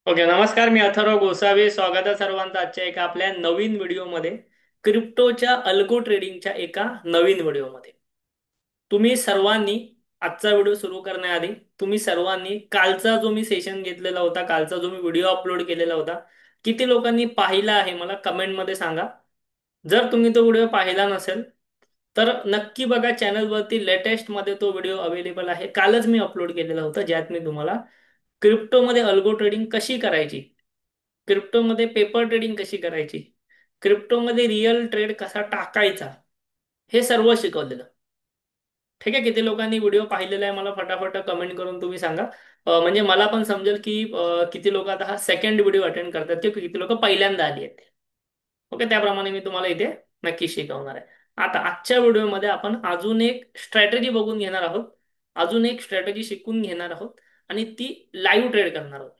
Okay, नमस्कार. मी अथर्व गोसावी. स्वागत आहे सर्वांचं आजच्या एका आपल्या नवीन व्हिडिओमध्ये. क्रिप्टोच्या अल्गो ट्रेडिंगच्या एका नवीन व्हिडिओमध्ये तुम्ही सर्वांनी, आजचा व्हिडिओ सुरू करण्याआधी तुम्ही सर्वांनी कालचा जो मी सेशन घेतलेला होता, कालचा जो मी व्हिडिओ अपलोड केलेला होता, किती लोकांनी पाहिला आहे मला कमेंटमध्ये सांगा. जर तुम्ही तो व्हिडिओ पाहिला नसेल तर नक्की बघा, चॅनलवरती लेटेस्ट मध्ये तो व्हिडिओ अवेलेबल आहे. कालच मी अपलोड केलेला होता, ज्यात मी तुम्हाला क्रिप्टोमध्ये अल्गो ट्रेडिंग कशी करायची, क्रिप्टोमध्ये पेपर ट्रेडिंग कशी करायची, क्रिप्टोमध्ये रिअल ट्रेड कसा टाकायचा, हे सर्व शिकवलेलं. ठीक आहे. किती लोकांनी व्हिडिओ पाहिलेला आहे मला फटाफट कमेंट करून तुम्ही सांगा. म्हणजे मला पण समजेल की किती लोक आता हा सेकंड व्हिडिओ अटेंड करतात किंवा किती लोक पहिल्यांदा आली आहेत. ओके, त्याप्रमाणे मी तुम्हाला इथे नक्की शिकवणार आहे. आता आजच्या व्हिडिओमध्ये आपण अजून एक स्ट्रॅटेजी बघून घेणार आहोत, अजून एक स्ट्रॅटेजी शिकून घेणार आहोत आणि ती लाईव्ह ट्रेड करणार आहोत.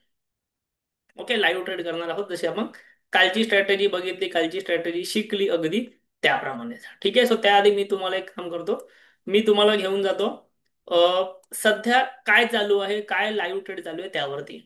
ओके, लाईव्ह ट्रेड करणार आहोत. जशी आपण कालची स्ट्रॅटेजी बघितली, कालची स्ट्रॅटेजी शिकली अगदी त्याप्रमाणे. ठीक आहे. सो त्याआधी मी तुम्हाला एक काम करतो, मी तुम्हाला घेऊन जातो अ, सध्या काय चालू आहे, काय लाईव्ह ट्रेड चालू आहे त्यावरती.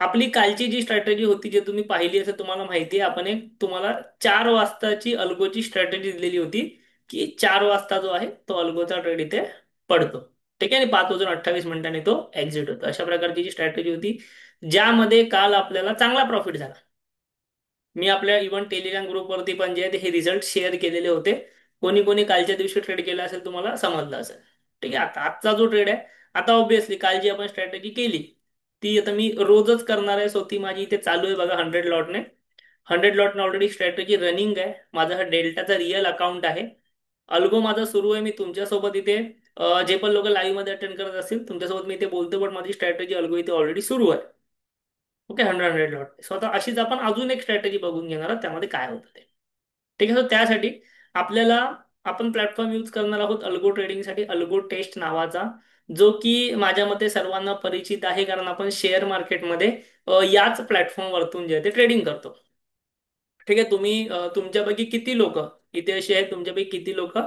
आपली कालची जी स्ट्रॅटेजी होती, जे तुम्ही पाहिली असेल, तुम्हाला माहिती आहे आपण एक तुम्हाला 4 वाजताची अल्गोची स्ट्रॅटेजी दिलेली होती की 4 वाजता जो आहे तो अल्गोचा ट्रेड इथे पडतो. ठीक आहे. आणि 5 वाजून 28 मिनिटांनी तो एक्झिट होतो. अशा प्रकारची जी स्ट्रॅटेजी होती, ज्यामध्ये काल आपल्याला चांगला प्रॉफिट झाला. मी आपल्या इव्हन टेलिग्राम ग्रुपवरती पण जे आहे हे रिझल्ट शेअर केलेले होते. कोणी कोणी कालच्या दिवशी ट्रेड केला असेल तुम्हाला समजलं असेल. ठीक आहे. आता आजचा जो ट्रेड आहे, आता ऑब्विसली काल जी आपण स्ट्रॅटेजी केली ती आता मी रोजच करणार आहे. सो ती माझी इथे चालू आहे बघा, 100 लॉटने. 100 लॉटने ऑलरेडी स्ट्रॅटेजी रनिंग आहे. माझा हा डेल्टाचा रिअल अकाउंट आहे. अल्गो माझा सुरू आहे. मी तुमच्यासोबत इथे जे पण लोक लाईव्ह मध्ये अटेंड करत असतील तुमच्यासोबत मी इथे बोलतो, पण माझी स्ट्रॅटेजी अल्गो इथे ऑलरेडी सुरू आहे. Okay, 100 lot. स्वतः अशीच आपण अजून एक स्ट्रॅटेजी बघून घेणार आहोत, त्यामध्ये काय होतं ते. ठीक आहे. तर त्यासाठी आपल्याला आपण प्लॅटफॉर्म यूज करणार आहोत अल्गो ट्रेडिंगसाठी, अल्गो टेस्ट नावाचा, जो की माझ्या मते सर्वांना परिचित आहे, कारण आपण शेअर मार्केटमध्ये याच प्लॅटफॉर्म वरतून जे आहे ते ट्रेडिंग करतो. ठीक आहे. तुम्ही तुमच्यापैकी किती लोक इथे असे आहेत, तुमच्यापैकी किती लोक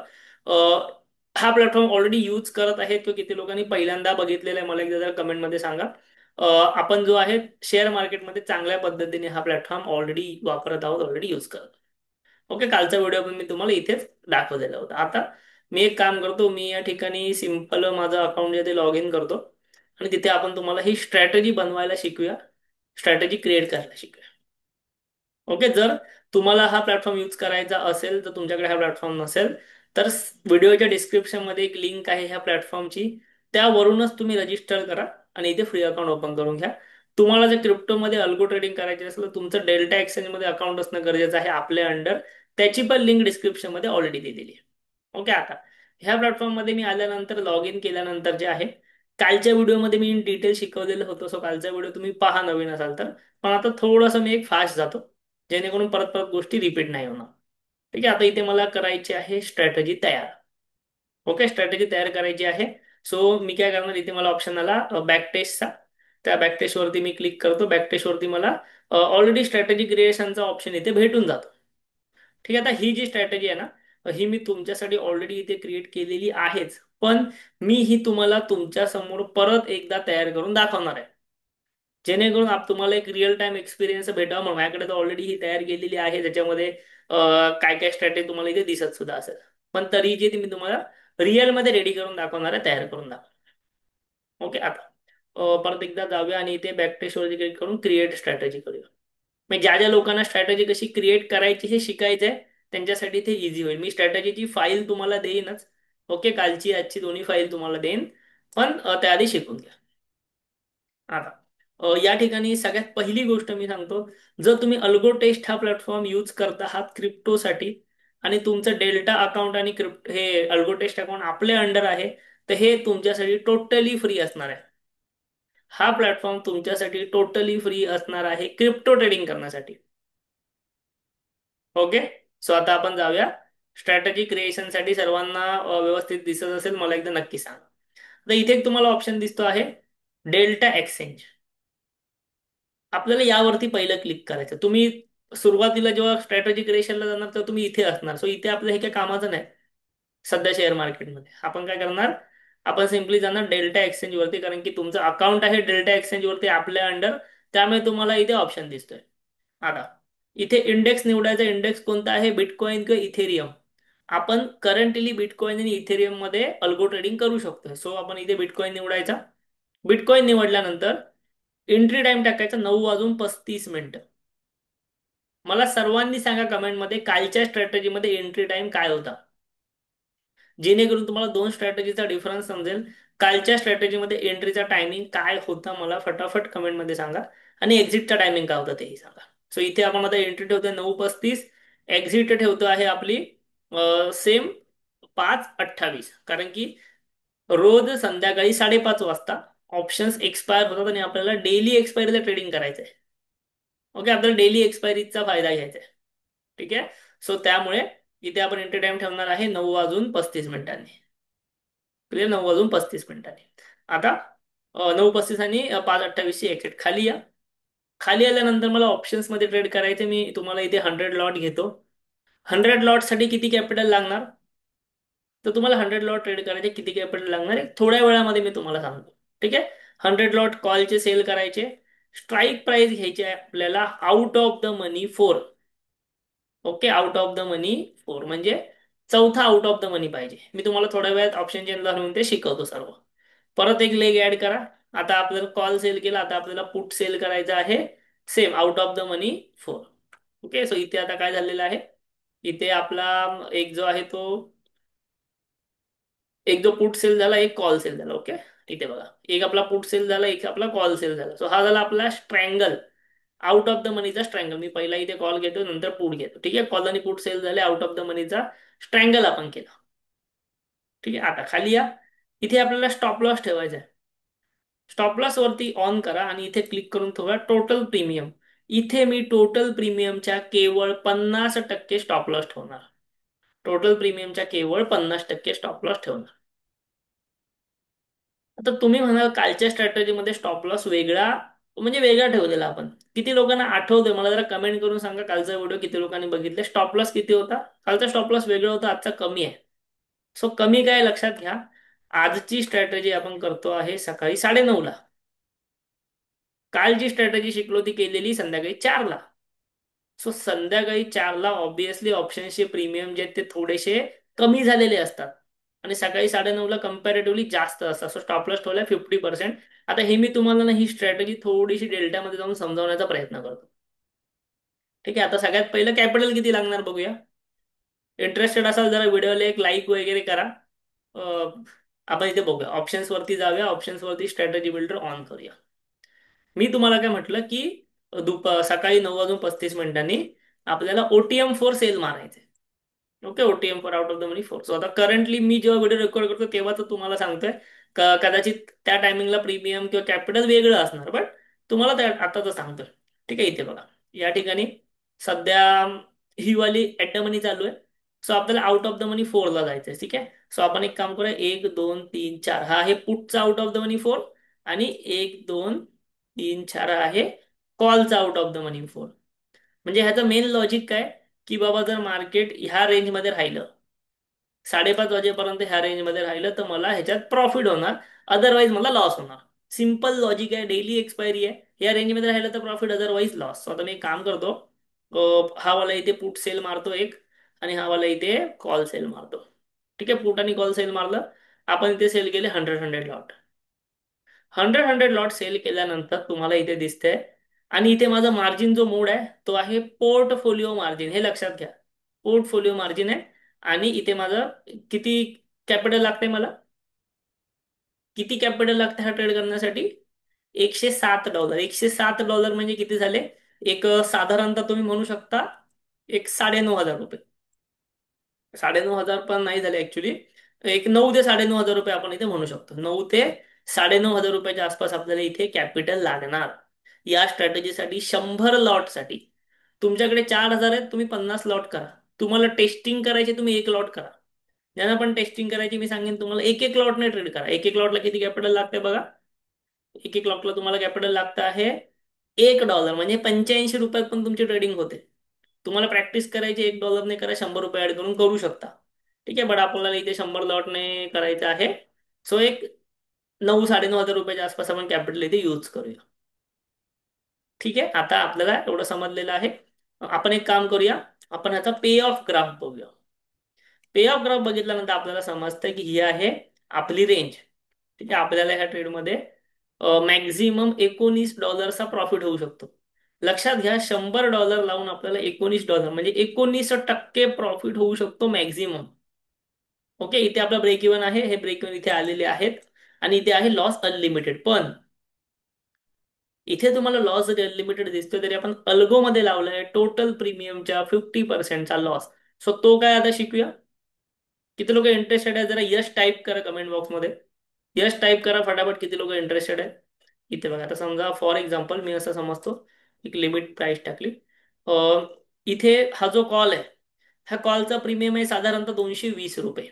हा प्लॅटफॉर्म ऑलरेडी यूज करत आहेत किंवा किती लोकांनी पहिल्यांदा बघितलेला आहे, मला एकदा जरा कमेंटमध्ये सांगा. आपण जो आहे शेअर मार्केटमध्ये चांगल्या पद्धतीने हा प्लॅटफॉर्म ऑलरेडी वापरत आहोत, ऑलरेडी यूज करत. ओके, कालचा व्हिडिओ पण मी तुम्हाला इथेच दाखवलेला होता. आता मी एक काम करतो, मी या ठिकाणी सिम्पल माझं अकाउंट जे ते लॉग इन करतो आणि तिथे आपण तुम्हाला ही स्ट्रॅटेजी बनवायला शिकूया, स्ट्रॅटेजी क्रिएट करायला शिकूया. ओके. जर तुम्हाला हा प्लॅटफॉर्म यूज करायचा असेल, तर तुमच्याकडे हा प्लॅटफॉर्म नसेल तर व्हिडिओच्या डिस्क्रिप्शन मध्ये एक लिंक आहे ह्या प्लॅटफॉर्मची, त्यावरूनच तुम्ही रजिस्टर करा आणि इथे फ्री अकाउंट ओपन करून घ्या. तुम्हाला जर क्रिप्टोमध्ये अल्गो ट्रेडिंग करायची असेल तर तुमचं डेल्टा एक्सचेंज मध्ये अकाउंट असणं गरजेचं आहे आपल्या अंडर. त्याची पण लिंक डिस्क्रिप्शन मध्ये ऑलरेडी दिलेली आहे. ओके. आता ह्या प्लॅटफॉर्म मध्ये मी आल्यानंतर, लॉग इन केल्यानंतर जे आहे, कालच्या व्हिडिओमध्ये मी इन डिटेल शिकवलेलं होतं. सो कालचा व्हिडिओ तुम्ही पहा नवीन असाल तर. पण आता थोडंसं मी एक फास्ट जातो, जेणेकरून परत परत गोष्टी रिपीट नाही होणार. ठीक आहे. आता इथे मला करायची आहे स्ट्रॅटेजी तयार. ओके, स्ट्रॅटेजी तयार करायची आहे. सो मी काय करणार, इथे मला ऑप्शन आला बॅक टेस्टचा. त्या बॅक टेस्टवरती मी क्लिक करतो. बॅक टेस्टवरती मला ऑलरेडी स्ट्रॅटेजी क्रिएशनचा ऑप्शन इथे भेटून जातो. ठीक आहे. आता ही जी स्ट्रॅटेजी आहे ना, ही मी तुमच्यासाठी ऑलरेडी इथे क्रिएट केलेली आहेच, पण मी ही तुम्हाला तुमच्या समोर परत एकदा तयार करून दाखवणार आहे, जेणेकरून तुम्हाला एक रिअल टाइम एक्सपिरियन्स भेटावा. म्हणून माझ्याकडे तर ऑलरेडी ही तयार केलेली आहे, त्याच्यामध्ये काय काय स्ट्रॅटेजी तुम्हाला इथे दिसत सुद्धा असेल. पण तरी जे ती मी तुम्हाला रिअल मध्ये रेडी करून दाखवणार आहे, तयार करून दाखवणार. ओके. आता परत एकदा जाऊया आणि इथे बॅक टेस्टवरती क्लिक करून क्रिएट स्ट्रॅटेजी करूया. मग ज्या ज्या लोकांना स्ट्रॅटेजी कशी क्रिएट करायची हे शिकायचं आहे, त्यांच्यासाठी ते इझी होईल. मी स्ट्रॅटेजीची फाईल तुम्हाला देईनच. ओके, कालची आजची दोन्ही फाईल तुम्हाला देईन, पण त्याआधी शिकून घ्या. आता या ठिकाणी सगळ्यात पहिली गोष्ट मी सांगतो, जर तुम्ही अल्गो टेस्ट हा प्लॅटफॉर्म यूज करता आहात क्रिप्टोसाठी आणि तुमचं डेल्टा अकाउंट आणि हे अल्गो टेस्ट अकाउंट आपल्या अंडर आहे, तर हे तुमच्यासाठी टोटली फ्री असणार आहे. हा प्लॅटफॉर्म तुमच्यासाठी टोटली फ्री असणार आहे क्रिप्टो ट्रेडिंग करण्यासाठी. ओके. सो आता आपण जाऊया स्ट्रॅटेजी क्रिएशनसाठी. सर्वांना व्यवस्थित दिसत असेल मला एकदा नक्की सांगा. आता इथे एक तुम्हाला ऑप्शन दिसतो आहे डेल्टा एक्सचेंज. आपल्याला यावरती पहिलं क्लिक करायचं. तुम्ही सुरुवातीला जेव्हा स्ट्रॅटेजी क्रिएशनला जाणार तर तुम्ही इथे असणार. सो इथे आपलं हे काही कामाचं नाही. सध्या शेअर मार्केटमध्ये आपण काय करणार, आपण सिम्पली जाणार डेल्टा एक्सचेंज वरती, कारण की तुमचं अकाउंट आहे डेल्टा एक्सचेंज वरती आपल्या अंडर, त्यामुळे तुम्हाला इथे ऑप्शन दिसतोय. आता इथे इंडेक्स निवडायचा. इंडेक्स कोणता आहे? बिटकॉइन किंवा इथेरियम. आपण करंटली बिटकॉइन आणि इथेरियम मध्ये अल्गो ट्रेडिंग करू शकतो. सो आपण इथे बिटकॉइन निवडायचा. बिटकॉइन निवडल्यानंतर एंट्री टाइम टाकायचा 9:35. मला सर्वांनी सांगा कमेंटमध्ये कालच्या स्ट्रॅटेजीमध्ये एंट्री टाइम काय होता, जेणेकरून तुम्हाला दोन स्ट्रॅटेजीचा डिफरन्स समजेल. कालच्या स्ट्रॅटेजीमध्ये एंट्रीचा टायमिंग काय होता मला फटाफट कमेंटमध्ये सांगा, आणि एक्झिटचा टायमिंग काय होता तेही सांगा. सो इथे आपण आता एंट्री ठेवतोय 9:35, एक्झिट ठेवतो आहे आपली सेम 5:28, कारण की रोज संध्याकाळी 5:30 वाजता ऑप्शन्स एक्सपायर होतात आणि आपल्याला डेली एक्सपायरीला ट्रेडिंग करायचं आहे. ओके, आपल्याला डेली एक्सपायरीचा फायदा घ्यायचा आहे. ठीक आहे. सो त्यामुळे इथे आपण एंट्री टाइम ठेवणार आहे 9:35. क्लिअर? 9:35. आता 9:35 आणि 5:28 ची एक्झिट. खाली या. खाली आल्यानंतर मला ऑप्शन्स मध्ये ट्रेड करायचे. मी तुम्हाला इथे 100 लॉट घेतो. 100 लॉट साठी किती कॅपिटल लागणार? तर तुम्हाला 100 लॉट ट्रेड करायचे किती कॅपिटल लागणार आहे थोड्या वेळामध्ये मी तुम्हाला सांगतो. ठीक आहे. 100 लॉट कॉलचे सेल करायचे. स्ट्राईक प्राइस घ्यायची आहे आपल्याला out of the money 4. Okay, out of the money 4 म्हणजे चौथा आउट ऑफ द मनी पाहिजे. मी तुम्हाला थोड्या वेळात ऑप्शन चेंज म्हणून ते शिकवतो सर्व. परत एक लेग ऍड करा. आता आपल्याला कॉल सेल केला, आता आपल्याला पुट सेल करायचा आहे same out of the money 4. Okay, so इथे आता काय झालेलं आहे, इथे आपला एक जो आहे तो, एक जो पुट सेल झाला, एक कॉल सेल झाला. ओके, इथे बघा, एक आपला पुट सेल झाला, एक आपला कॉल सेल झाला. सो हा झाला आपला स्ट्रँगल, आउट ऑफ द मनीचा स्ट्रँगल. मी पहिला इथे कॉल घेतो, नंतर पुट घेतो. ठीक आहे, कॉल आणि पुट सेल झाले, आउट ऑफ द मनीचा स्ट्रँगल आपण केला. ठीक आहे. आता खाली या. इथे आपल्याला स्टॉप लॉस ठेवायचा आहे. स्टॉप लॉस वरती ऑन करा आणि इथे क्लिक करून ठेवा टोटल प्रीमियम. इथे मी टोटल प्रीमियमच्या केवळ 50% स्टॉप लॉस ठेवणार. टोटल प्रीमियमच्या केवळ 50% स्टॉप लॉस ठेवणार. आता तुम्ही म्हणाल कालच्या स्ट्रॅटेजीमध्ये स्टॉप लॉस वेगळा, म्हणजे वेगळा ठेवलेला आपण. किती लोकांना आठवतंय मला जरा कमेंट करून सांगा, कालचा व्हिडिओ किती लोकांनी बघितले? स्टॉप लॉस किती होता कालचा? स्टॉप लॉस वेगळा होता, आजचा कमी आहे. सो कमी काय लक्षात घ्या, आजची स्ट्रॅटेजी आपण करतो आहे सकाळी 9:30ला. काल जी स्ट्रॅटेजी शिकलो ती केलेली संध्याकाळी 4ला. सो संध्याकाळी 4ला ऑब्विसली ऑप्शन्सचे प्रीमियम जे आहेत ते थोडेसे कमी झालेले असतात, आणि सकाळी 9:30ला कम्पॅरेटिव्हली जास्त असतात. सो स्टॉप लॉस ठेवला 50%. आता हे मी तुम्हाला ना ही स्ट्रॅटेजी थोडीशी डेल्टामध्ये जाऊन समजावण्याचा प्रयत्न करतो. ठीक आहे. आता सगळ्यात पहिलं कॅपिटल किती लागणार बघूया. इंटरेस्टेड असाल जरा व्हिडिओला एक लाईक वगैरे करा. आपण इथे बघूया, ऑप्शन्स वरती जाऊया, ऑप्शन्स वरती स्ट्रॅटेजी बिल्डर ऑन करूया. मी तुम्हाला काय म्हटलं की सकाळी 9:35 आपल्याला ओटीएम फोर सेल मारायचे. Okay, OTM for out of the money 4. So आता करंटली मी जेव्हा व्हिडिओ रेकॉर्ड करतो तेव्हा तर तुम्हाला सांगतोय कदाचित त्या टायमिंगला प्रीमियम किंवा कॅपिटल वेगळं असणार, बट तुम्हाला आता तर सांगतोय. ठीक आहे. इथे बघा, या ठिकाणी सध्या ही वाली ऍट द मनी चालू आहे. सो आपल्याला आउट ऑफ द मनी 4ला जायचंय. ठीक आहे. सो आपण एक काम करूया, 1 2 3 4 हा आहे पुटचा आउट ऑफ द मनी 4, आणि 1 2 3 4 आहे कॉलचा आउट ऑफ द मनी 4. म्हणजे ह्याचं मेन लॉजिक काय, की बाबा जर मार्केट ह्या रेंजमध्ये राहिलं, 5:30 वाजेपर्यंत ह्या रेंजमध्ये राहिलं, तर मला ह्याच्यात प्रॉफिट होणार, अदरवाईज मला लॉस होणार. सिम्पल लॉजिक आहे, डेली एक्सपायरी आहे. या रेंजमध्ये राहिलं तर प्रॉफिट, अदरवाईज लॉस. आता मी एक काम करतो, हा वाला इथे पुट सेल मारतो एक, आणि हा वाला इथे कॉल सेल मारतो. ठीक आहे, पुट आणि कॉल सेल मारलं. आपण इथे सेल केले 100 लॉट. 100 लॉट सेल केल्यानंतर तुम्हाला इथे दिसतंय, आणि इथे माझा मार्जिन जो मोड आहे तो आहे पोर्टफोलिओ मार्जिन. हे लक्षात घ्या, पोर्टफोलिओ मार्जिन आहे. आणि इथे माझं किती कॅपिटल लागते, मला किती कॅपिटल लागते हा ट्रेड करण्यासाठी? $107. $107 म्हणजे किती झाले? एक साधारणतः तुम्ही म्हणू शकता एक 9,500 रुपये. 9,500 पण नाही झाले ऍक्च्युली, एक 9 ते 9,500 रुपये आपण इथे म्हणू शकतो. 9 ते 9,500 रुपयाच्या आसपास आपल्याला इथे कॅपिटल लागणार या स्ट्रॅटेजीसाठी. 100 लॉटसाठी तुमच्याकडे 4,000 आहेत, तुम्ही 50 लॉट करा. तुम्हाला टेस्टिंग करायची, तुम्ही 1 लॉट करा. ज्यांना पण टेस्टिंग करायची मी सांगेन तुम्हाला एक एक लॉटने ट्रेड करा. एक एक लॉटला किती कॅपिटल लागते बघा. एक एक लॉटला तुम्हाला कॅपिटल लागतं आहे $1, म्हणजे 85 रुपयात पण तुमची ट्रेडिंग होते. तुम्हाला प्रॅक्टिस करायची, $1 करा, 100 रुपये ऍड करून करू शकता. ठीक आहे, बट आपल्याला इथे 100 लॉटने करायचं आहे. सो एक 9-9.5 हजार रुपयाच्या आसपास आपण कॅपिटल इथे यूज करूया. ठीक आहे, आता आपल्याला एवढं समजलेलं आहे. आपण एक काम करूया, आपण ह्याचा पे ऑफ ग्राफ बघूया. पे ऑफ ग्राफ बघितल्यानंतर आपल्याला समजतं की ही आहे आपली रेंज. ठीक आहे, आपल्याला ह्या ट्रेडमध्ये मॅक्झिमम $19 प्रॉफिट होऊ शकतो. लक्षात घ्या, $100 लावून आपल्याला $19 म्हणजे 19% प्रॉफिट होऊ शकतो मॅक्झिमम. ओके, इथे आपला ब्रेक इव्हन आहे, हे ब्रेक इव्हन इथे आलेले आहेत. आणि इथे आहे लॉस अनलिमिटेड. पण इथे तुम्हाला लॉस जरी अनलिमिटेड दिसतोय तरी आपण अल्गोमध्ये लावलाय टोटल प्रीमियमच्या 50%चा लॉस. सो तो काय आता शिकूया. किती लोक इंटरेस्टेड आहे जरा यश टाईप करा कमेंट बॉक्समध्ये. यश टाईप करा फटाफट, किती लोक इंटरेस्टेड आहे. इथे बघा, आता समजा फॉर एक्झाम्पल मी असं समजतो, एक लिमिट प्राइस टाकली. अं, इथे हा जो कॉल आहे, ह्या कॉलचा प्रीमियम आहे साधारणतः $220.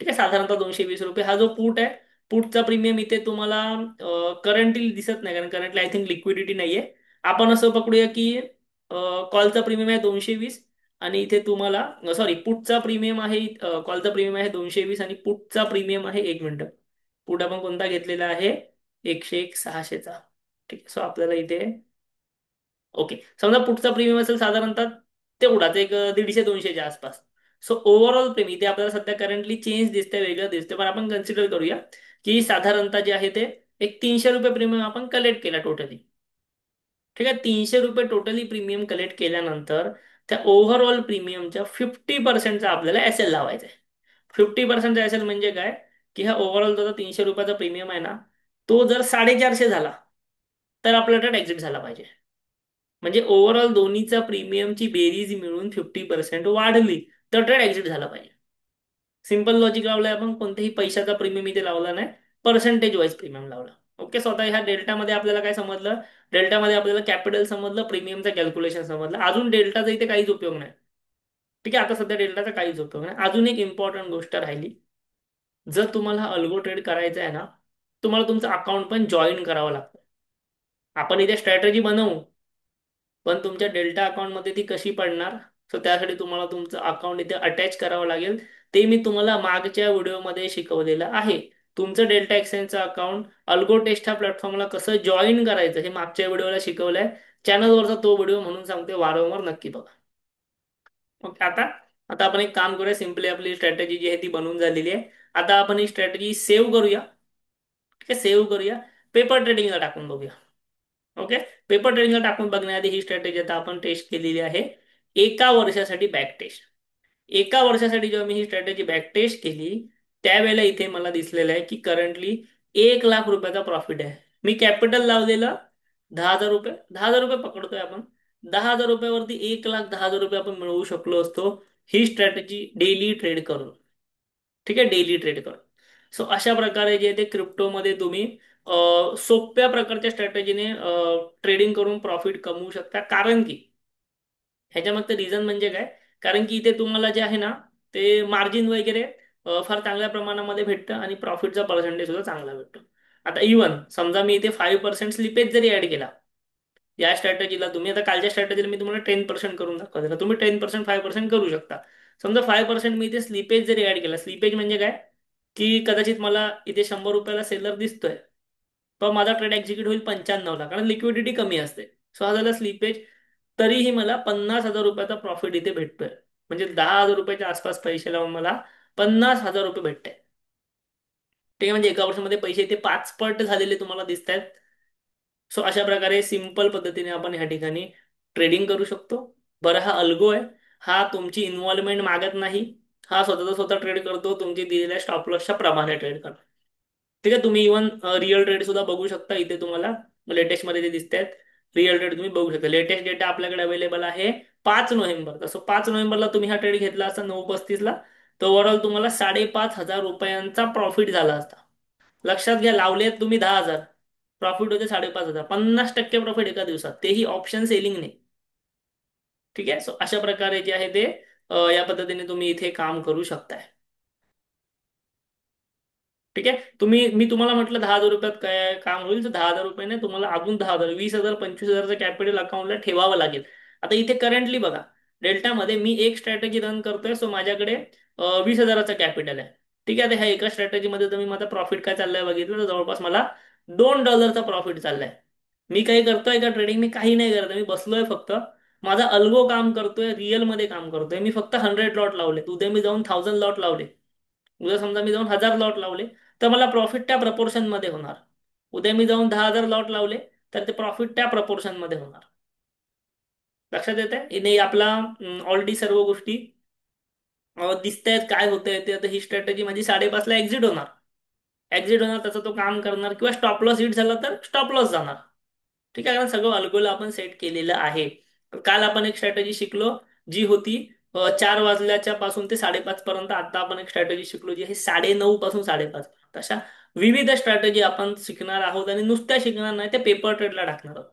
ठीक आहे, साधारणतः $220. हा जो पुट आहे, पुटचा प्रीमियम इथे तुम्हाला करंटली दिसत नाही, कारण करंटली आय थिंक लिक्विडिटी नाहीये. आपण असं पकडूया की कॉलचा प्रीमियम आहे 220, आणि इथे तुम्हाला सॉरी पुटचा प्रीमियम आहे, कॉलचा प्रीमियम आहे 220 आणि पुटचा प्रीमियम आहे, एक मिनिट, पुट आपण कोणता घेतलेला आहे, 101 600चा. ठीक आहे, सो आपल्याला इथे ओके, समजा पुटचा प्रीमियम असेल साधारणतः तेवढाच, एक 150-200च्या आसपास. सो ओव्हरऑल प्रीमियम इथे आपल्याला सध्या करंटली चेंज दिसते, वेगळं दिसते, पण आपण कन्सिडर करूया की साधारणतः जे आहे ते एक $300 प्रीमियम आपण कलेक्ट केला टोटली. ठीक आहे, $300 टोटली प्रीमियम कलेक्ट केल्यानंतर त्या ओव्हरऑल प्रीमियमच्या 50%चा आपल्याला एस एल लावायचा आहे. 50%चा एस एल म्हणजे काय, की हा ओव्हरऑल जो $300 प्रीमियम आहे ना, तो जर 450 झाला तर आपल्याला एक्झिट झाला पाहिजे. म्हणजे ओव्हरऑल दोन्हीचा प्रीमियमची बेरीज मिळून 50% वाढली तर ट्रेड एक्झिट झाला पाहिजे. सिंपल लॉजिक लावलंय आपण, कोणत्याही पैशाचा प्रीमियम इथे लावला नाही, पर्सेंटेज वाईज प्रीमियम लावला. ओके, स्वतः ह्या डेल्टामध्ये आपल्याला काय समजलं, डेल्टामध्ये आपल्याला कॅपिटल समजलं, प्रीमियमचं कॅल्क्युलेशन समजलं. अजून डेल्टाचा इथे काहीच उपयोग नाही. ठीक आहे, आता सध्या डेल्टाचा काहीच उपयोग नाही. अजून एक इम्पॉर्टंट गोष्ट राहिली, जर तुम्हाला अल्गो ट्रेड करायचा आहे ना, तुम्हाला तुमचं अकाउंट पण जॉईन करावं लागतं. आपण इथे स्ट्रॅटेजी बनवू, पण तुमच्या डेल्टा अकाउंटमध्ये ती कशी पडणार, सो त्यासाठी तुम्हाला तुमचं अकाउंट इथे अटॅच करावं लागेल. ते मी तुम्हाला मागच्या व्हिडिओमध्ये शिकवलेलं आहे. तुमचं डेल्टा एक्सचेंजचं अकाउंट अल्गो टेस्ट ह्या प्लॅटफॉर्मला कसं जॉईन करायचं हे मागच्या व्हिडिओला शिकवलंय. चॅनलवरचा तो व्हिडिओ म्हणून सांगते, वारंवार नक्की बघा. ओके, आता आता आपण एक काम करूया, सिम्पली आपली स्ट्रॅटेजी जी आहे ती बनवून झालेली आहे. आता आपण ही स्ट्रॅटेजी सेव्ह करूया. ठीक आहे, सेव्ह करूया, पेपर ट्रेडिंगला टाकून बघूया. ओके, पेपर ट्रेडिंगला टाकून बघण्याआधी ही स्ट्रॅटेजी आता आपण टेस्ट केलेली आहे एका वर्षासाठी बॅक टेस्ट. एका वर्षासाठी जेव्हा मी ही स्ट्रॅटेजी बॅक टेस्ट केली, त्यावेळेला इथे मला दिसलेलं आहे की करंटली ₹1,00,000 प्रॉफिट आहे. मी कॅपिटल लावलेलं ₹10,000, ₹10,000 पकडतोय आपण. ₹10,000वरती ₹1,10,000 आपण मिळवू शकलो असतो, ही स्ट्रॅटेजी डेली ट्रेड करून. ठीक आहे, डेली ट्रेड करून. सो अशा प्रकारे जे ते क्रिप्टोमध्ये तुम्ही सोप्या प्रकारच्या स्ट्रॅटेजीने ट्रेडिंग करून प्रॉफिट कमवू शकता. कारण की ह्याच्यामागचं रिझन म्हणजे काय, कारण की इथे तुम्हाला जे आहे ना, ते मार्जिन वगैरे फार चांगल्या प्रमाणामध्ये भेटतं आणि प्रॉफिटचा पर्सेंटेज सुद्धा चांगला भेटतो. आता इव्हन समजा मी इथे 5% स्लिपेज जरी ऍड केला या स्ट्रॅटेजीला, तुम्ही आता कालच्या स्ट्रॅटेजीला मी तुम्हाला 10% करून दाखवलं, तर तुम्ही 10% 5% करू शकता. समजा 5% मी इथे स्लिपेज जरी ऍड केला, स्लिपेज म्हणजे काय, की कदाचित मला इथे ₹100 सेलर दिसतोय, पण माझा ट्रेड एक्झिक्यूट होईल 95ला, कारण लिक्विडिटी कमी असते. सो हा झाला स्लिपेज. तरीही मला ₹50,000 प्रॉफिट इथे भेटतोय. म्हणजे ₹10,000 आसपास पैसे लावून मला ₹50,000 भेटते. ठीक आहे, म्हणजे एका वर्षामध्ये पैसे इथे 5 पट झालेले तुम्हाला दिसत आहेत. सो अशा प्रकारे सिंपल पद्धतीने आपण ह्या ठिकाणी ट्रेडिंग करू शकतो. बरं, हा अल्गो आहे, हा तुमची इन्व्हॉल्वमेंट मागत नाही. हा स्वतःचा स्वतः ट्रेड करतो, तुमची दिलेल्या स्टॉप लॉसच्या प्रमाणे ट्रेड करतो. ठीक आहे, तुम्ही इव्हन रिअल ट्रेड सुद्धा बघू शकता. इथे तुम्हाला लेटेस्ट मध्ये जे दिसत आहेत रिअल ट्रेड तुम्ही बघू शकता. लेटेस्ट डेटा आपल्याकडे अवेलेबल आहे 5 नोव्हेंबर. तसं 5 नोव्हेंबरला तुम्ही हा ट्रेड घेतला असता 9:35ला, तर ओव्हरऑल तुम्हाला ₹5,500 प्रॉफिट झाला असता. लक्षात घ्या, लावले तुम्ही 10,000, प्रॉफिट होते 5,500, 50% प्रॉफिट एका दिवसात, तेही ऑप्शन सेलिंग नाही. ठीक आहे, सो अशा प्रकारे जे आहे ते या पद्धतीने तुम्ही इथे काम करू शकताय. ठीक आहे, मी तुम्हाला म्हटलं 10,000 काय काम होईल, तर ₹10,000 तुम्हाला अजून 10,000, 20,000, 25,000चं कॅपिटल अकाउंटला ठेवावं लागेल. आता इथे करंटली बघा, डेल्टामध्ये मी एक स्ट्रॅटेजी रन करतोय, सो माझ्याकडे 20,000चं कॅपिटल आहे. ठीक आहे. आता ह्या एका स्ट्रॅटेजीमध्ये तुम्ही माझा प्रॉफिट काय चाललंय बघितलं तर जवळपास मला $2 प्रॉफिट चाललाय. मी काही करतोय का ट्रेडिंग? मी काही नाही करत, मी बसलोय फक्त. माझा अल्गो काम करतोय, रिअल मध्ये काम करतोय. मी फक्त 100 लॉट लावले, उद्या मी जाऊन 1000 लॉट लावले, उद्या समजा मी जाऊन 1000 लॉट लावले, तर मला प्रॉफिट त्या प्रपोर्शन मध्ये होणार. उद्या मी जाऊन 10,000 लॉट लावले, तर ते प्रॉफिट त्या प्रपोर्शन मध्ये होणार. लक्षात येत आहे नाही आपला? ऑलरेडी सर्व गोष्टी दिसतायत काय होतंय ते. आता ही स्ट्रॅटेजी माझी 5:30 ला एक्झिट होणार. एक्झिट होणार त्याचा तो काम करणार, किंवा स्टॉप लॉस हिट झाला तर स्टॉप लॉस जाणार. ठीक आहे, कारण सगळं अल्गोला आपण सेट केलेलं आहे. काल आपण एक स्ट्रॅटेजी शिकलो, जी होती 4 वाजल्याच्या पासून ते 5:30 पर्यंत. आता आपण एक स्ट्रॅटेजी शिकलो जी आहे 9:30 पासून 5:30 पर्यंत. अशा विविध स्ट्रॅटेजी आपण शिकणार आहोत, आणि नुसत्या शिकणार नाही, ते पेपर ट्रेडला टाकणार आहोत.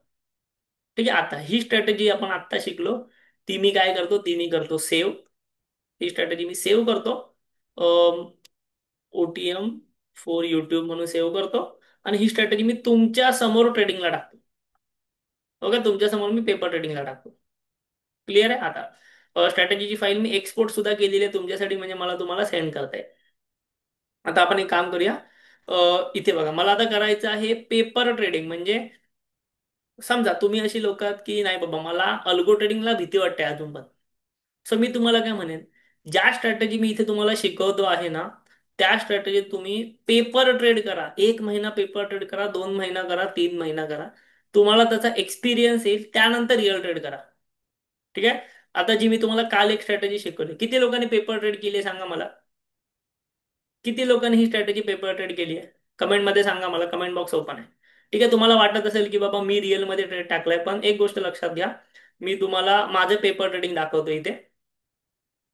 ठीक आहे, आता ही स्ट्रॅटेजी आपण आत्ता शिकलो, ती मी काय करतो, ती मी करतो सेव्ह. ही स्ट्रॅटेजी मी सेव्ह करतो, OTM फॉर युट्यूब म्हणून सेव्ह करतो. आणि ही स्ट्रॅटेजी मी तुमच्या समोर ट्रेडिंगला टाकतो. ओके, तुमच्या समोर मी पेपर ट्रेडिंगला टाकतो. क्लिअर आहे? आता स्ट्रॅटेजीची फाईल मी एक्सपोर्ट सुद्धा केलेली आहे तुमच्यासाठी, म्हणजे मला तुम्हाला सेंड करता येईल. आता आपण एक काम करूया. इथे बघा, मला आता करायचं आहे पेपर ट्रेडिंग. म्हणजे समजा तुम्ही अशी लोक आहात की नाही बाबा, मला अल्गो ट्रेडिंगला भीती वाटते अजून पण. सो मी तुम्हाला काय म्हणेन, ज्या स्ट्रॅटेजी मी इथे तुम्हाला शिकवतो आहे ना, त्या स्ट्रॅटेजीत तुम्ही पेपर ट्रेड करा. 1 महिना पेपर ट्रेड करा, 2 महिना करा, 3 महिना करा. तुम्हाला त्याचा एक्सपिरियन्स येईल, त्यानंतर रिअल ट्रेड करा. ठीक आहे. आता जी मी तुम्हाला काल एक स्ट्रॅटेजी शिकवली, किती लोकांनी पेपर ट्रेड केली आहे सांगा मला. किती लोकांनी ही स्ट्रॅटेजी पेपर ट्रेड केली आहे? कमेंटमध्ये सांगा मला, कमेंट बॉक्स ओपन आहे. ठीक आहे, तुम्हाला वाटत असेल की बाबा मी रिअलमध्ये ट्रेड टाकलाय, पण एक गोष्ट लक्षात घ्या, मी तुम्हाला माझे पेपर ट्रेडिंग दाखवतो इथे.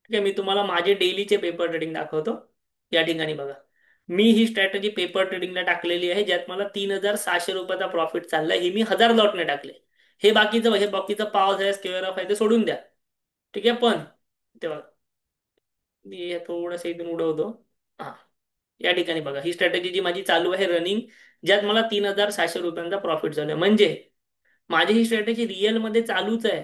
ठीक आहे, मी तुम्हाला माझे डेलीचे पेपर ट्रेडिंग दाखवतो. या ठिकाणी बघा, मी ही स्ट्रॅटेजी पेपर ट्रेडिंगला टाकलेली आहे, ज्यात मला ₹3,600 प्रॉफिट चाललाय. हे मी 1000 लॉटने टाकले. हे बाकीचं पाव आहे, स्क्वेअर ऑफ आहे, ते सोडून द्या. ठीक आहे, पण तेव्हा मी हे थोडंसं इथून उडवतो. हा, या ठिकाणी बघा, ही स्ट्रॅटेजी जी माझी चालू आहे रनिंग, ज्यात मला ₹3,600 प्रॉफिट झालाय. म्हणजे माझी ही स्ट्रॅटेजी रिअलमध्ये चालूच आहे,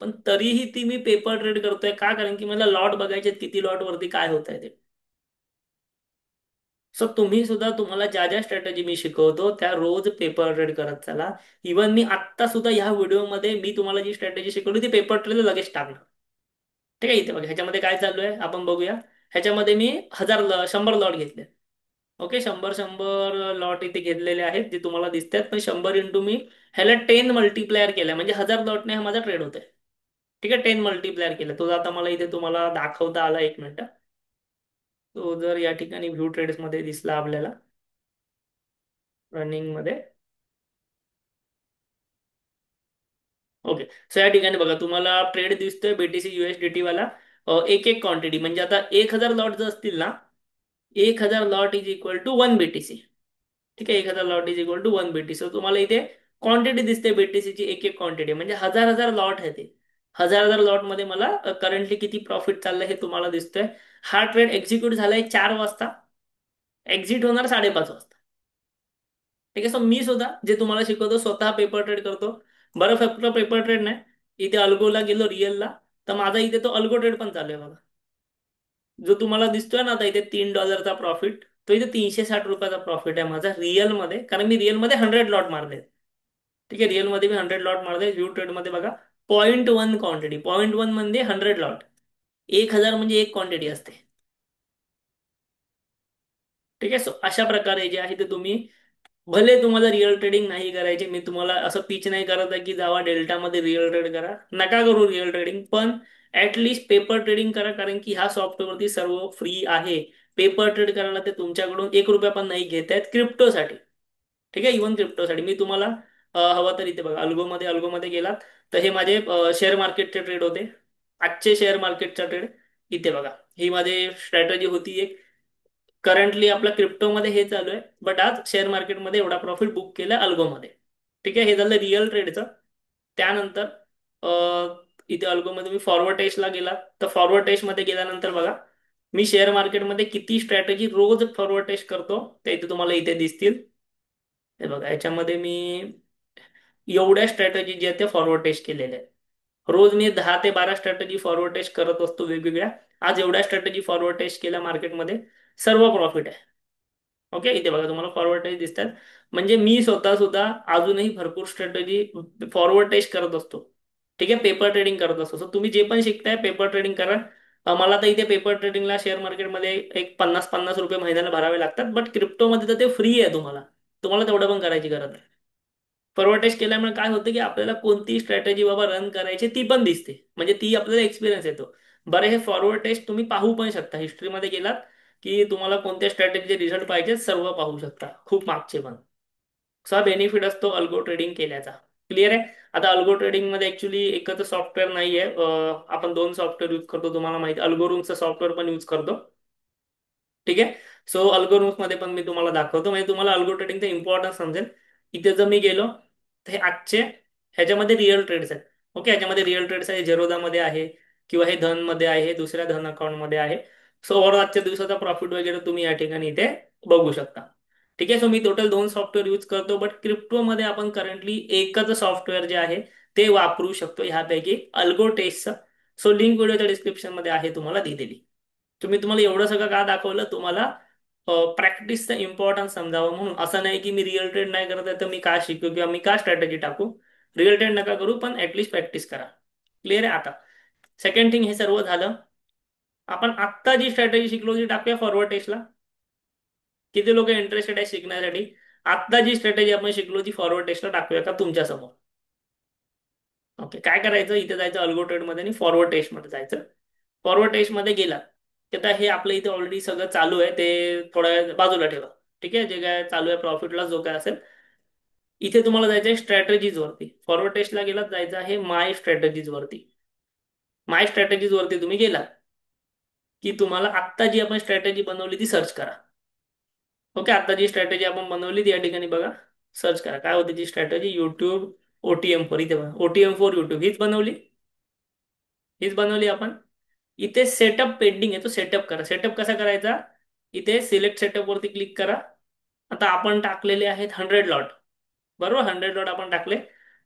पण तरीही ती मी पेपर ट्रेड करतोय. का? कारण की मला लॉट बघायचे आहेत, किती लॉट वरती काय होत आहे ते. सो तुम्ही सुद्धा, तुम्हाला ज्या ज्या स्ट्रॅटेजी मी शिकवतो त्या रोज पेपर ट्रेड करत चला. इव्हन मी आत्ता सुद्धा ह्या व्हिडिओमध्ये मी तुम्हाला जी स्ट्रॅटेजी शिकवली ती पेपर ट्रेडला लगेच टाकणार. ठीक आहे, इथे बघा ह्याच्यामध्ये काय चालू आहे आपण बघूया. ह्याच्यामध्ये मी 100 घेतले. ओके, 100 लॉट इथे घेतलेले आहेत, जे तुम्हाला दिसतात. पण 100 इंटू मी ह्याला 10 मल्टीप्लायर केलं, म्हणजे 1000 लॉटने हा माझा ट्रेड होतोय. ठीक आहे, 10 मल्टीप्लायर केलं. तो आता मला इथे तुम्हाला दाखवता आला, 1 मिनिट. तो जर या ठिकाणी व्ह्यू ट्रेड्स मध्ये दिसला आपल्याला, रनिंग मध्ये. ओके, सो या ठिकाणी बघा तुम्हाला ट्रेड दिसतोय BTC USDT वाला. एक एक क्वांटिटी, म्हणजे आता 1000 लॉट जर असतील ना, 1000 lot is equal to 1 BTC. ठीक आहे, 1000 lot is equal to 1 BTC. तुम्हाला इथे क्वांटिटी दिसते BTCची, एक एक क्वांटिटी, म्हणजे हजार हजार लॉट आहे ते. हजार हजार लॉट मध्ये मला करंटली किती प्रॉफिट चाललंय हे तुम्हाला दिसतंय. हा ट्रेड एक्झिक्यूट झालाय 4 वाजता, एक्झिट होणार 5:30 वाजता. ठीक आहे, सो मी सुद्धा जे तुम्हाला शिकवतो स्वतः पेपर ट्रेड करतो. बरं, फक्त पेपर ट्रेड नाही, इथे अल्गोला गेलो रिअलला, तर माझा इथे तो अल्गो ट्रेड पण चालू आहे बघा. जो तुम्हाला दिसतोय ना आता इथे $3 प्रॉफिट, तो इथे ₹360 प्रॉफिट आहे माझा रिअलमध्ये, कारण मी रिअलमध्ये 100 लॉट मारले. ठीक आहे, रिअलमध्ये मी 100 लॉट मारले. व्ह्यू ट्रेडमध्ये बघा, 0.1 क्वांटिटी, 0.1 म्हणजे 100 लॉट. 1000 म्हणजे एक क्वांटिटी असते. ठीक आहे, सो अशा प्रकारे जे आहे ते तुम्ही, भले तुम्हाला रिअल ट्रेडिंग नाही करायचे, मी तुम्हाला असं पिच नाही करत आहे की जावा डेल्टामध्ये रिअल ट्रेड करा, नका करू रिअल ट्रेडिंग, पण ऍटलिस्ट पेपर ट्रेडिंग करा, कारण की ह्या सॉफ्टवेअरवरती सर्व फ्री आहे. पेपर ट्रेड करायला ते तुमच्याकडून ₹1 पण नाही घेत आहेत क्रिप्टोसाठी. ठीक आहे, इव्हन क्रिप्टोसाठी मी तुम्हाला हवं तर इथे बघा, अल्गोमध्ये गेलात तर हे माझे शेअर मार्केटचे ट्रेड होते. आजचे शेअर मार्केटचा ट्रेड इथे बघा, ही माझी स्ट्रॅटेजी होती एक. करंटली आपल्या क्रिप्टोमध्ये हे चालू आहे, बट आज शेअर मार्केटमध्ये एवढा प्रॉफिट बुक केला अल्गोमध्ये. ठीक आहे, हे झालं रिअल ट्रेडचं. त्यानंतर इथे अल्गोमध्ये मी फॉरवर्ड टेस्टला गेला, तर फॉरवर्ड टेस्टमध्ये गेल्यानंतर बघा, मी शेअर मार्केटमध्ये किती स्ट्रॅटेजी रोज फॉरवर्ड टेस्ट करतो ते इथे तुम्हाला इथे दिसतील. हे बघा, याच्यामध्ये मी एवढ्या स्ट्रॅटेजी ज्या त्या फॉरवर्ड टेस्ट केलेल्या आहेत. रोज मी 10 ते 12 स्ट्रॅटेजी फॉरवर्ड टेस्ट करत असतो वेगवेगळ्या. आज एवढ्या स्ट्रॅटेजी फॉरवर्ड टेस्ट केल्या मार्केटमध्ये. सर्व प्रॉफिट आहे. ओके, इथे बघा तुम्हाला फॉरवर्ड टेस्ट दिसतात. म्हणजे मी स्वतः सुद्धा अजूनही भरपूर स्ट्रॅटेजी फॉरवर्ड टेस्ट करत असतो. ठीक आहे, पेपर ट्रेडिंग करत असतो. सो तुम्ही जे पण शिकताय पेपर ट्रेडिंग करा. मला तर इथे पेपर ट्रेडिंगला शेअर मार्केटमध्ये एक 50-50 रुपये महिन्याला भरावे लागतात, बट क्रिप्टोमध्ये तर ते फ्री आहे तुम्हाला. तुम्हाला तेवढं पण करायची गरज नाही. फॉरवर्ड टेस्ट केल्यामुळे काय होतं की आपल्याला कोणती स्ट्रॅटेजी बाबा रन करायची ती पण दिसते. म्हणजे ती आपल्याला एक्सपिरियन्स येतो. बरं, हे फॉरवर्ड टेस्ट तुम्ही पाहू पण शकता. हिस्ट्रीमध्ये गेलात की तुम्हाला कोणत्या स्ट्रॅटेजीचे रिझल्ट पाहिजे सर्व पाहू शकता, खूप मागचे पण. असा बेनिफिट असतो अल्गो ट्रेडिंग केल्याचा. क्लिअर आहे. आता अल्गो ट्रेडिंग मध्ये ऍक्च्युली एकच सॉफ्टवेअर नाहीये. आपण दोन सॉफ्टवेअर यूज करतो, तुम्हाला माहिती अल्गोरुमचं सॉफ्टवेअर पण यूज करतो. ठीक आहे. सो अल्गोरिथम्स मध्ये पण मी तुम्हाला दाखवतो, म्हणजे तुम्हाला अल्गो ट्रेडिंगचा इम्पॉर्टन्स समजेल. इथे जर मी गेलो तर हे आजचे ह्याच्यामध्ये रिअल ट्रेड्स आहेत. ओके, ह्याच्यामध्ये रिअल ट्रेड्स आहे, झेरोदा मध्ये आहे किंवा हे धन मध्ये आहे, दुसऱ्या धन अकाउंट मध्ये आहे. सो ओव्हरऑल आजच्या दिवसाचा प्रॉफिट वगैरे तुम्ही या ठिकाणी इथे बघू शकता. ठीक आहे. सो मी टोटल दोन सॉफ्टवेअर यूज करतो, बट क्रिप्टोमध्ये आपण करंटली एकच सॉफ्टवेअर जे आहे ते वापरू शकतो ह्यापैकी अल्गो टेस्टचं. सो लिंक व्हिडिओच्या डिस्क्रिप्शन मध्ये आहे तुम्हाला दिलेली. तुम्हाला एवढं सगळं का दाखवलं, तुम्हाला प्रॅक्टिसचा इम्पॉर्टन्स समजावं म्हणून. असं नाही की मी रिअल ट्रेड नाही करत आहे तर मी का शिकू किंवा मी का स्ट्रॅटेजी टाकू. रिअल ट्रेड नका करू, पण ऍटलीस्ट प्रॅक्टिस करा. क्लिअर आहे. आता सेकंड थिंग, हे सर्व झालं. आपण आत्ता जी स्ट्रॅटेजी शिकलो ती टाकूया फॉरवर्ड टेस्टला. किती लोक इंटरेस्टेड आहे शिकण्यासाठी? आत्ता जी स्ट्रॅटेजी आपण शिकलो ती फॉरवर्ड टेस्टला टाकूया का तुमच्या समोर? ओके, काय करायचं, इथे जायचं अल्गो ट्रेड मध्ये आणि फॉरवर्ड टेस्ट मध्ये जायचं. फॉरवर्ड टेस्ट मध्ये गेला की आता हे आपलं इथे ऑलरेडी सगळं चालू आहे, ते थोड्या वेळ बाजूला ठेवा. ठीक आहे, जे काय चालू आहे प्रॉफिटला जो काय असेल. इथे तुम्हाला जायचं आहे स्ट्रॅटेजीज वरती. फॉरवर्ड टेस्टला गेलात, जायचं आहे माय स्ट्रॅटेजीज वरती. माय स्ट्रॅटेजीज वरती तुम्ही गेला की तुम्हाला आत्ता जी आपण स्ट्रॅटेजी बनवली ती सर्च करा. ओके, आता जी स्ट्रॅटेजी आपण बनवली ती या ठिकाणी बघा. सर्च करा काय होती ती स्ट्रॅटेजी. युट्यूब OTM4, इथे बघा OTM4 युट्यूब हीच बनवली आपण. इथे सेटअप पेंडिंग आहे, तो सेटअप करा. सेटअप कसा करायचा, इथे सिलेक्ट सेटअप वरती क्लिक करा. आता आपण टाकलेले आहेत 100 लॉट. बरोबर, 100 लॉट आपण टाकले.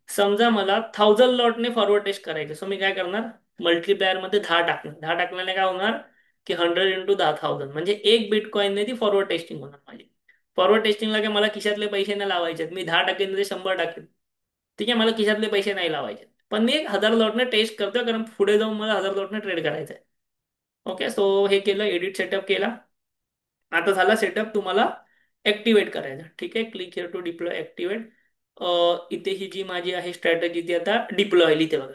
समजा मला 1000 लॉटने फॉरवर्ड टेस्ट करायचे. सो मी काय करणार, मल्टीप्लायर मध्ये 10 टाकणार. 10 टाकल्याने काय होणार की 100 × 10,000 म्हणजे एक बिटकॉईनने ती फॉरवर्ड टेस्टिंग होणार माझी. फॉरवर्ड टेस्टिंगला काय मला खिशातले पैसे नाही लावायचे, मी 10 टाकेन ते 100 टाकेन. ठीक आहे, मला खिशातले पैसे नाही लावायचे. पण मी 1000 लॉटने टेस्ट करतोय, कारण पुढे जाऊन मला 1000 लॉटने ट्रेड करायचं आहे. ओके, सो हे केलं, एडिट सेटअप केला. आता झाला सेटअप, तुम्हाला ऍक्टिव्हेट करायचं. ठीक आहे, click here to deploy activate. इथे ही जी माझी आहे स्ट्रॅटेजी ती आता डिप्लॉय, इथे बघा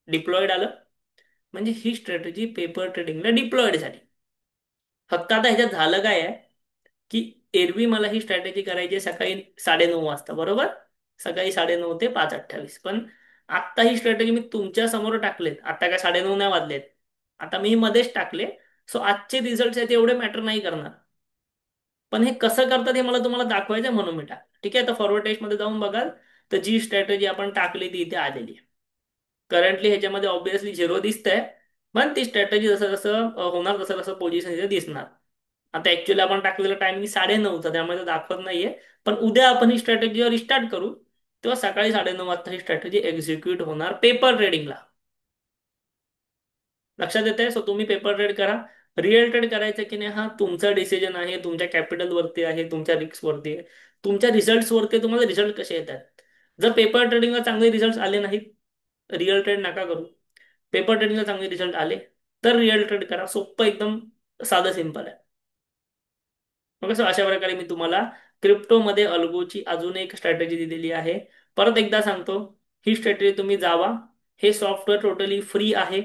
डिप्लॉयड आलं. म्हणजे ही स्ट्रॅटेजी पेपर ट्रेडिंगला डिप्लॉयड झाली. फक्त आता ह्याच्यात झालं काय आहे की एरवी मला ही स्ट्रॅटेजी करायची आहे सकाळी 9:30 वाजता, बरोबर. सकाळी 9:30 ते 5:28. पण आत्ता ही स्ट्रॅटेजी मी तुमच्या समोर टाकलेत. आता काय 9:30 नाही वाजलेत, आता मी मध्येच टाकले. सो आजचे रिझल्ट आहेत एवढे मॅटर नाही करणार. पण हे कसं करतात हे मला तुम्हाला दाखवायचं म्हणून मी टाकलं. ठीक आहे, आता फॉरवर्ड टेस्ट मध्ये जाऊन बघाल तर जी स्ट्रॅटेजी आपण टाकली ती इथे आलेली आहे. करंटली ह्याच्यामध्ये ऑब्विसली झिरो दिसतंय. पण ती स्ट्रॅटेजी जसं जसं होणार तसं तसं पोझिशन इथे दिसणार. आता ऍक्च्युअली आपण टाकलेला टायमिंग 9:30चा, त्यामुळे ते दाखवत नाहीये. पण उद्या आपण ही स्ट्रॅटेजी रिस्टार्ट करू तेव्हा सकाळी 9:30 वाजता ही स्ट्रॅटेजी एक्झिक्यूट होणार पेपर ट्रेडिंगला. लक्षात येते. सो तुम्ही पेपर ट्रेड करा. रिअल ट्रेड करायचं की नाही हा तुमचा डिसिजन आहे, तुमच्या कॅपिटल वरती आहे, तुमच्या रिस्क वरती आहे, तुमच्या रिझल्ट वरती. तुम्हाला रिझल्ट कसे येतात. जर पेपर ट्रेडिंगला चांगले रिझल्ट आले नाहीत, रिअल ट्रेड नका करू. पेपर ट्रेडिंगला चांगले रिझल्ट आले तर रिअल ट्रेड करा. सोपं एकदम, साधं सिंपल आहे. ओके, सो अशा प्रकारे मी तुम्हाला क्रिप्टोमध्ये अल्गोची अजून एक स्ट्रॅटेजी दिलेली आहे. परत एकदा सांगतो, ही स्ट्रॅटेजी तुम्ही जावा. हे सॉफ्टवेअर टोटली फ्री आहे.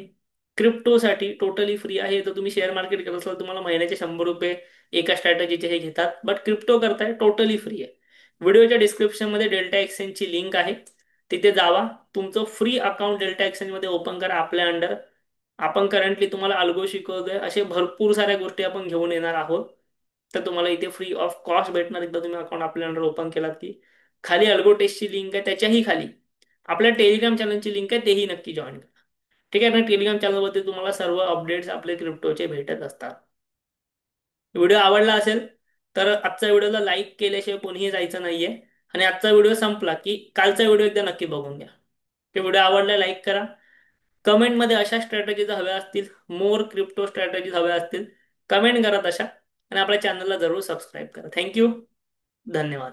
क्रिप्टोसाठी टोटली फ्री आहे. तर तुम्ही शेअर मार्केट करत असाल तुम्हाला महिन्याचे 100 रुपये एका स्ट्रॅटेजीचे हे घेतात, बट क्रिप्टो करताय टोटली फ्री आहे. व्हिडिओच्या डिस्क्रिप्शन मध्ये डेल्टा एक्सचेंजची लिंक आहे, तिथे जावा. तुमचं फ्री अकाउंट डेल्टा एक्सचेंज मध्ये ओपन करा आपल्या अंडर. आपण करंटली तुम्हाला अल्गो शिकवतोय, असे भरपूर साऱ्या गोष्टी आपण घेऊन येणार आहोत. तर तुम्हाला इथे फ्री ऑफ कॉस्ट भेटणार. एकदा तुम्ही अकाउंट आपल्या अंडर ओपन केलात की खाली अल्गो टेस्टची लिंक आहे, त्याच्याही खाली आपल्या टेलिग्राम चॅनलची लिंक आहे, तेही नक्की जॉईन करा. ठीक आहे ना. टेलिग्राम चॅनलवरती तुम्हाला सर्व अपडेट्स आपले क्रिप्टोचे भेटत असतात. व्हिडिओ आवडला असेल तर आजचा व्हिडिओला लाईक केल्याशिवाय कोणीही जायचं नाहीये. आणि आजचा व्हिडिओ संपला की कालचा व्हिडिओ एकदा नक्की बघून घ्या. ते व्हिडिओ आवडला लाईक करा. कमेंटमध्ये अशा स्ट्रॅटेजीज हव्या असतील, मोर क्रिप्टो स्ट्रॅटेजीज हव्या असतील, कमेंट करा तशा. आणि आपल्या चॅनलला जरूर सबस्क्राईब करा. थँक्यू. धन्यवाद.